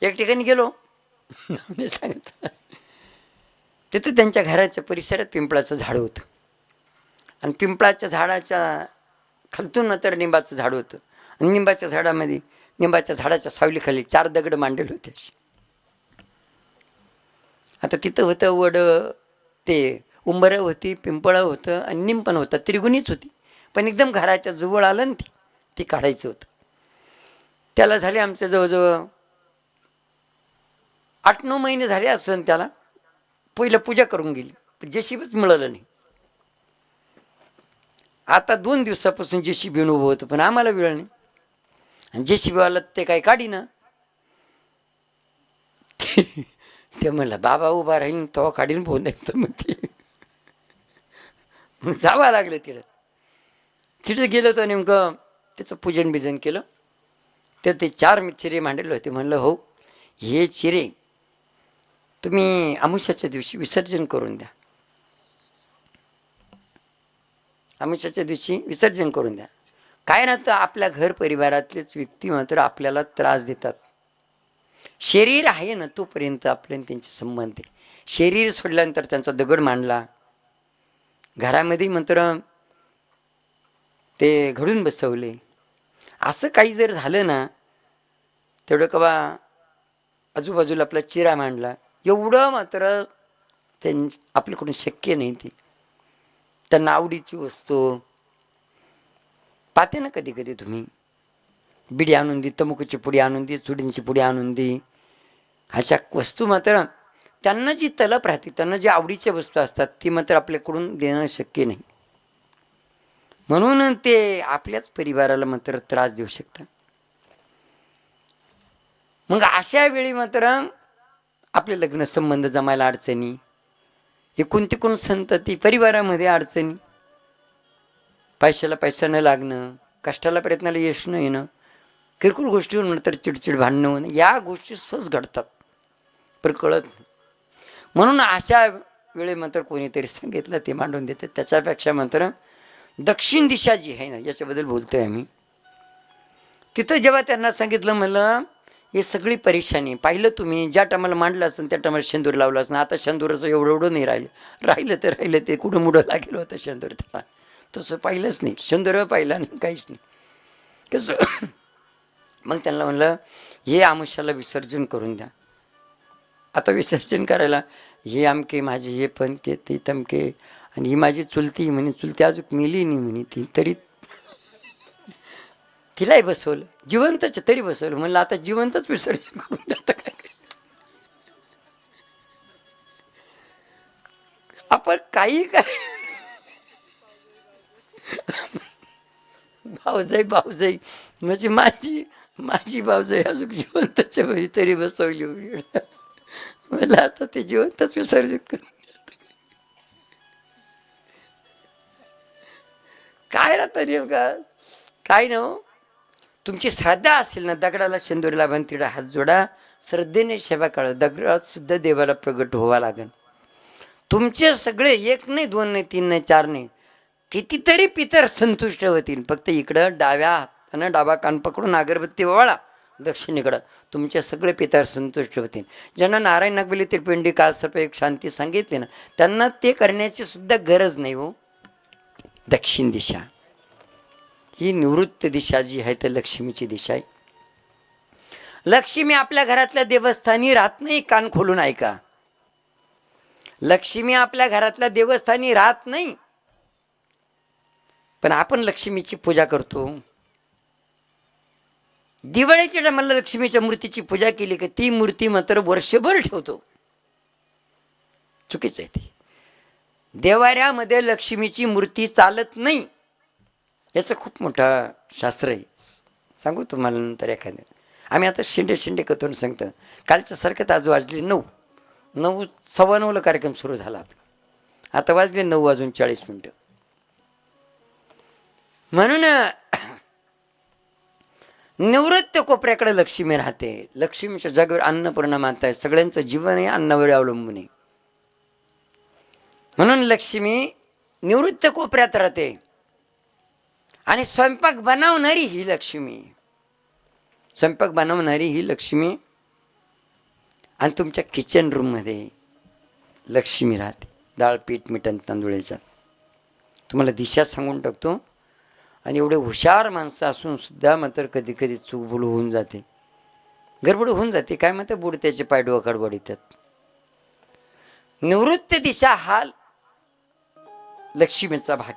एक ठिकाणी गेलो मी सांगितलं, तिथं त्यांच्या घराच्या परिसरात पिंपळाचं झाड होतं आणि पिंपळाच्या झाडाच्या खालतून तर निंबाचं झाड होतं आणि निंबाच्या झाडामध्ये निंबाच्या झाडाच्या सावलीखाली 4 दगड मांडलेले होते असे. आता तिथं होतं वड, ते उंबरं होती, पिंपळं होतं आणि निंब पण होतं, त्रिगुणीच होती. पण एकदम घराच्या जवळ आलं ना ते काढायचं होतं. त्याला झाले आमच्या जवळजवळ 8-9 महिने झाले असं त्याला. पहिलं पूजा करून गेली, जेसीबीच मिळालं नाही. आता 2 दिवसापासून जेसीबी उभं होतं, पण आम्हाला वेळ नाही. आणि जेसीबीवाला ते काही काढी ना. ते म्हणलं बाबा उभा राहील तेव्हा काढीन फोन तर मग ते जावं लागलं तिथं. तिथं गेलो तर नेमकं त्याचं पूजन बिजन केलं. तर ते 4 चिरे मांडलेले होते. म्हणलं हो, हे चिरे तुम्ही अमावस्येच्या दिवशी विसर्जन करून द्या. अमावस्येच्या दिवशी विसर्जन करून द्या. काय ना तर आपल्या घर परिवारातलेच व्यक्ती मात्र आपल्याला त्रास देतात. शरीर आहे ना तोपर्यंत आपल्याला त्यांचे संबंध आहे. शरीर सोडल्यानंतर त्यांचा दगड मांडला, घरामध्ये मात्र ते घडून बसवले, असं काही जर झालं ना, तेवढं कवा आजूबाजूला आपला चिरा मांडला, एवढं मात्र आपल्याकडून शक्य नाही. ते त्यांना आवडीची वस्तू पाहते ना कधी कधी तुम्ही, बिडी आणून दे, तमुकूची पुडी आणून दे, चुडींची पुडी आणून दे, अशा वस्तू मात्र त्यांना जी तलप राहते, त्यांना जी आवडीच्या वस्तू असतात ती मात्र आपल्याकडून देणं शक्य नाही. म्हणून ते आपल्याच परिवाराला मात्र त्रास देऊ शकतात. मग अशा वेळी मात्र आपले लग्न संबंध जमायला अडचणी, एकूण तिकून संतती परिवारामध्ये अडचणी, पैशाला पैसा न लागणं, कष्टाला प्रयत्नाला यश न येणं, किरकोळ गोष्टीवर नंतर चिडचिड भांडणं होणं, या गोष्टी सहज घडतात पण कळत नाही. म्हणून अशा वेळे मात्र कोणीतरी सांगितलं ते मांडून देते. त्याच्यापेक्षा मात्र दक्षिण दिशा जी आहे ना, याच्याबद्दल बोलतोय आम्ही. तिथं जेव्हा त्यांना सांगितलं, म्हणलं हे सगळी परेशानी पाहिलं तुम्ही, ज्या टायमाला मांडलं असेल त्या टायमाला शेंदूर लावलं असेल. आता शेंदूराचं एवढं एवढं नाही राहिलं तर राहिलं ते कुठं मुडं लागेल होतं शेंदूर, त्याला तसं पाहिलंच नाही, शेंदूर पाहिलं नाही, काहीच नाही. कसं मग त्यांना म्हणलं हे आमुष्याला विसर्जन करून द्या. आता विसर्जन करायला हे आमके माझे, हे पण के ते तमके, आणि ही माझी चुलती म्हणे, चुलती अजून मिली नाही म्हणे ती, तरी तिलाही बसवलं, जिवंतच तरी बसवलं. म्हणलं आता जिवंतच विसर्जन करून द्या. काय आपण काही काय भाऊजाई म्हणजे माझी भाऊजाई अजून जिवंतच्या वेळी तरी बसवली. मला आता ते जिवंतच विसर्जन करून काय राहतं नेमका काय ना. तुमची श्रद्धा असेल ना, दगडाला शेंदूरला तिला हात जोडा, श्रद्धेने सेवा करा, दगडात सुद्धा देवाला प्रगट व्हावा लागेल. तुमचे सगळे 1 नाही 2 नाही 3 नाही 4 नाही, कितीतरी पितर संतुष्ट होतील. फक्त इकडं डाव्या हातानं डावा कान पकडून अगरबत्ती वळा, दक्षिणेकडं तुमचे सगळे पितर संतुष्ट होतील. ज्यांना नारायण नागबली त्रिपिंडी कालसर्पयोग शांती सांगितले ना, त्यांना ते करण्याची सुद्धा गरज नाही हो. दक्षिण दिशा ही निवृत्त दिशा जी आहे तर लक्ष्मीची दिशा आहे. लक्ष्मी आपल्या घरातल्या देवस्थानी राहत नाही, कान खोलून ऐका. लक्ष्मी आपल्या घरातल्या देवस्थानी राहत नाही, पण आपण लक्ष्मीची पूजा करतो. दिवाळीच्या टायमाला लक्ष्मीच्या मूर्तीची पूजा केली की ती मूर्ती मात्र वर्षभर ठेवतो. चुकीचं आहे ते. देवाऱ्यामध्ये लक्ष्मीची मूर्ती चालत नाही, याचं खूप मोठं शास्त्र आहे. सांगू तुम्हाला नंतर एखाद्या. आम्ही आता शिंडे कथून सांगतो. कालच्या सारखं आज वाजले 9, 9:15 कार्यक्रम सुरू झाला आपला. आता वाजले 9:40. म्हणून निवृत्त कोपऱ्याकडे लक्ष्मी राहते. लक्ष्मीच्या जागेवर अन्नपूर्णा माता आहे. सगळ्यांचं जीवन हे अन्नावर अवलंबून आहे. म्हणून लक्ष्मी निवृत्त कोपऱ्यात राहते. आणि स्वयंपाक बनवणारी ही लक्ष्मी, स्वयंपाक बनवणारी ही लक्ष्मी आणि तुमच्या किचन रूममध्ये लक्ष्मी राहते, डाळ पीठ मिठण तांदूळाच्या. तुम्हाला दिशा सांगून टाकतो. आणि एवढे हुशार माणसं असून सुद्धा मात्र कधी कधी चूकभूल होऊन जाते, गडबड होऊन जाते. काय म्हणते, बुडत्याचे पाय डोकाड बडितात. निवृत्त दिशा हा लक्ष्मीचा भाग.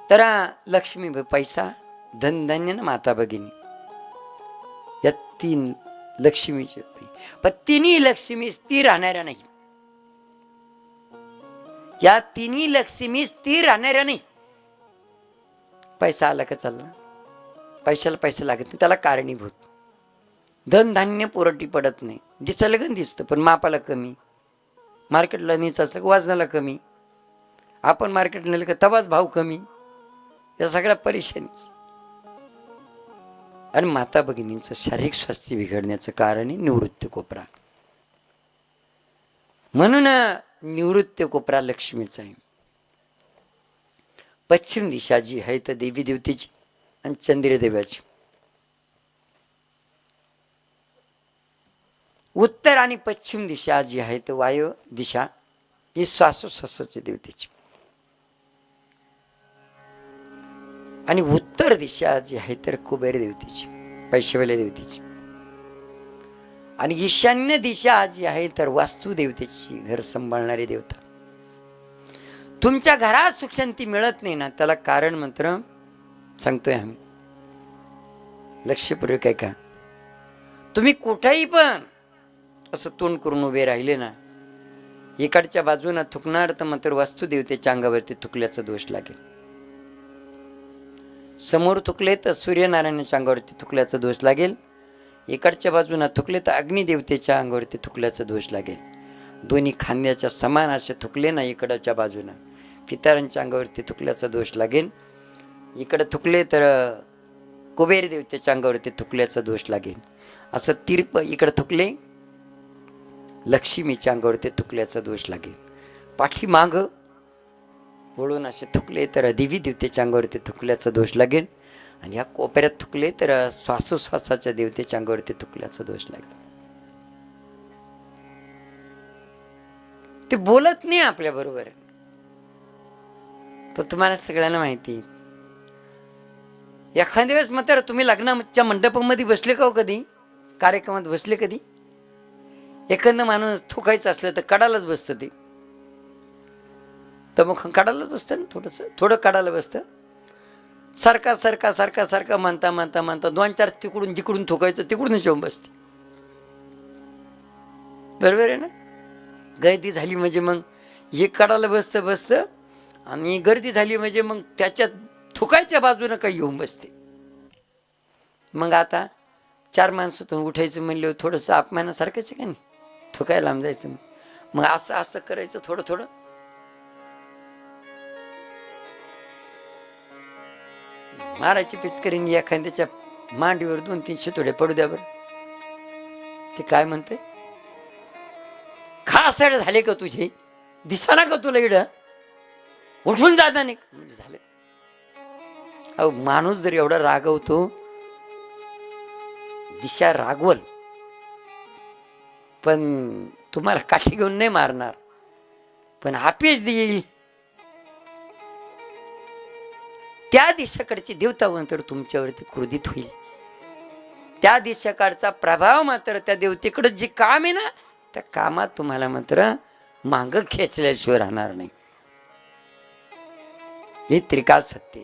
तर लक्ष्मी पैसा धन धान्य ना माता भगिनी या तीन लक्ष्मीचे. पण तिन्ही लक्ष्मी स्थिर राहणाऱ्या नाही. या तिन्ही लक्ष्मी स्थिर राहणाऱ्या नाही. पैसा आला का चालला, पैशाला पैसा लागत नाही, त्याला कारणीभूत. धन धान्य पुरटी पडत नाही. दिसायला गण दिसतं पण मापाला कमी. मार्केटला नीच असलं वाजनाला कमी. आपण मार्केटला नेलं का तवाच भाव कमी. या सगळ्या परेशानी. आणि माता भगिनींचं शारीरिक स्वास्थ्य बिघडण्याचं कारण आहे निवृत्ती कोपरा. म्हणून निवृत्ती कोपरा लक्ष्मीचा आहे. पश्चिम दिशा जी आहे तर देवी देवतेची आणि चंद्रदेवाची. उत्तर आणि पश्चिम दिशा जी आहे तर वायू दिशा ही श्वासोश्वासाची देवतेची. आणि उत्तर दिशा जी आहे तर कुबेर देवतेची, पैशावाल्या देवतेची. आणि ईशान्य दिशा जी आहे तर वास्तू देवतेची, घर सांभाळणारी देवता. तुमच्या घरात सुख शांती मिळत नाही ना, त्याला कारण मात्र सांगतोय आम्ही. लक्षपूर्वक आहे का? तुम्ही कुठेही पण असं तोंड करून उभे राहिले ना, इकडच्या बाजूला थुकणार तर मात्र वास्तुदेवतेच्या अंगावरती थुकल्याचा दोष लागेल. समोर थुकले तर सूर्यनारायणाच्या अंगावरती थुकल्याचा दोष लागेल. इकडच्या बाजूला थुकले तर अग्निदेवतेच्या अंगावरती थुकल्याचा दोष लागेल. दोन्ही खांद्याच्या समान असे थुकले ना इकडच्या बाजूला, पितरांच्या अंगावरती थुकल्याचा दोष लागेल. इकडे थुकले तर कुबेर देवतेच्या अंगावरती थुकल्याचा दोष लागेल. असं तिरप इकडे थुकले लक्ष्मीच्या अंगावरती थुकल्याचा दोष लागेल. पाठीमाग वळून असे थुकले तर देवी देवतेच्या अंगावरती थुकल्याचा दोष लागेल. आणि या कोपऱ्यात थुकले तर श्वासोश्वासाच्या देवतेच्या अंगावरती थुकल्याचा दोष लागेल. ते बोलत नाही आपल्या बरोबर, तो तुम्हाला सगळ्यांना माहिती. एखाद्या वेळेस मात्र तुम्ही लग्नाच्या मंडपामध्ये बसले का हो, कधी कार्यक्रमात बसले कधी? एखादं माणूस थुकायचं असलं तर कडालाच बसतं. ते तर मग कडालाच बसतं ना, थोडं कडाला बसतं. सारखा सारखा सारखा सारखा म्हणता म्हणता म्हणता दोन चार तिकडून जिकडून थुकायचं तिकडूनच येऊन बसते. बरोबर आहे ना? गर्दी झाली म्हणजे मग हे कडाला बसतं बसतं, आणि गर्दी झाली म्हणजे मग त्याच्या थुकायच्या बाजूनं काही येऊन बसते. मग आता चार माणसं तो उठायचं म्हणलं थोडंसं अपमानासारखंच आहे का नाही, थुकायला लांब जायचं. मग असं असं करायचं थोडं थोडं. मारायची पिचकरीने एखाद्याच्या मांडीवर 2-3 शितोडे पडू द्या बरं. ते काय म्हणते, खासड झाले का तुझे, दिसाना का तुला इड, उठून जाता नाही म्हणजे झाले. अहो माणूस जर एवढा रागवतो, दिशा रागवल पण तुम्हाला काठी घेऊन नाही मारणार, पण आपेश देईल. त्या दिशाकडची देवता मात्र तुमच्यावरती क्रोधित होईल. त्या दिशाकडचा प्रभाव मात्र त्या देवतेकडे जे काम आहे ना, त्या कामात तुम्हाला मात्र मांग खेचल्याशिवाय राहणार नाही. हे त्रिकाल सत्य.